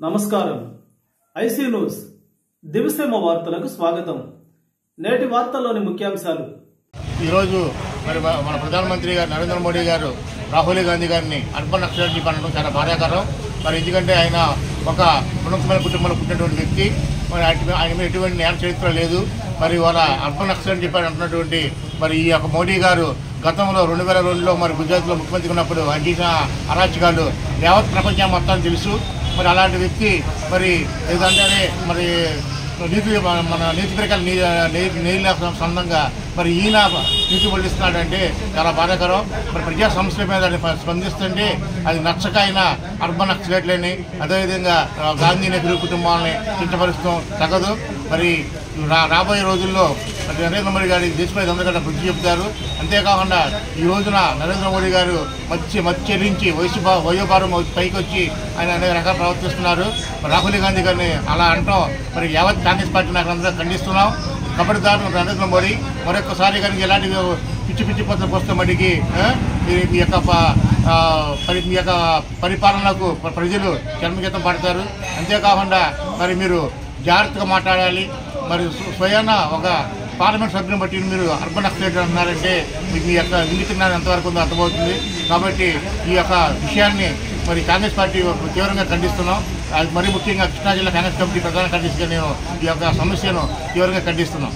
నమస్కారం. IC news దివిసేమ వార్తలకు స్వాగతం. నేటి వార్తల్లోని ముఖ్యాంశాలు. ఈరోజు మరి మన ప్రధానమంత్రి గారు నరేంద్ర మోడీ గారు రాహుల్ గాంధీ గారిని అర్బన్ నక్సలైట్ అనడం చాలా బాధాకరం. మరి ఎందుకంటే ఆయన ఒక ఉన్నతమైన కుటుంబంలో పుట్టినటువంటి వ్యక్తి, మరి ఆయన మీద ఎటువంటి న్యాయ చరిత్ర లేదు. మరి వాళ్ళ అర్బన్ నక్సలైట్ చెప్పారు అంటున్నటువంటి మరి ఈ యొక్క మోడీ గారు గతంలో 2002లో మరి గుజరాత్లో ముఖ్యమంత్రి ఉన్నప్పుడు ఆయన చేసిన అరాచకాలు యావత్ ప్రపంచం మొత్తం తెలుసు. మరి అలాంటి వ్యక్తి మరి ఏదంటే మరి మన నీతి ప్రకారం నీళ్ళ సొంతంగా మరి ఈయన నీతి పట్టిస్తున్నాడంటే చాలా బాధాకరం. మరి ప్రజా సమస్యల మీద స్పందిస్తుంటే అది నచ్చక ఆయన అర్బన్ నక్సలైట్లని అదేవిధంగా గాంధీ నెహ్రూ కుటుంబాలని కించపరుస్తాం తగదు. మరి రాబోయే రోజుల్లో నరేంద్ర మోడీ గారి దేశపై అందరికన్నా బుద్ధి చెప్తారు. అంతేకాకుండా ఈ రోజున నరేంద్ర మోడీ గారు మత్తి చెల్లించి వయోభారం పైకి వచ్చి ఆయన అనేక రకాలు ప్రవర్తిస్తున్నారు. రాహుల్ గాంధీ గారిని అలా అంటాం మరి యావత్ కాంగ్రెస్ పార్టీ నాకు అందరూ ఖండిస్తున్నాం. కబడ్దారు నరేంద్ర మోడీ మరొకసారి కనుక ఎలాంటి పిచ్చి పత్రం వస్తే మటుకి మీ యొక్క పరిపాలనకు ప్రజలు జన్మగీతం పడతారు. అంతేకాకుండా మరి మీరు జాగ్రత్తగా మాట్లాడాలి. మరి స్వయాన ఒక పార్లమెంట్ సభ్యుని బట్టి మీరు అర్బన్ నక్సలైట్ అంటున్నారంటే మీ యొక్క ఇంగిత ఎంతవరకు ఉందో అర్థమవుతుంది. కాబట్టి ఈ యొక్క విషయాన్ని మరి కాంగ్రెస్ పార్టీ తీవ్రంగా ఖండిస్తున్నాం. అది మరీ ముఖ్యంగా కృష్ణా జిల్లా కాంగ్రెస్ కమిటీ ప్రధాన కార్యదర్శిగా నేను ఈ యొక్క సమస్యను తీవ్రంగా ఖండిస్తున్నాం.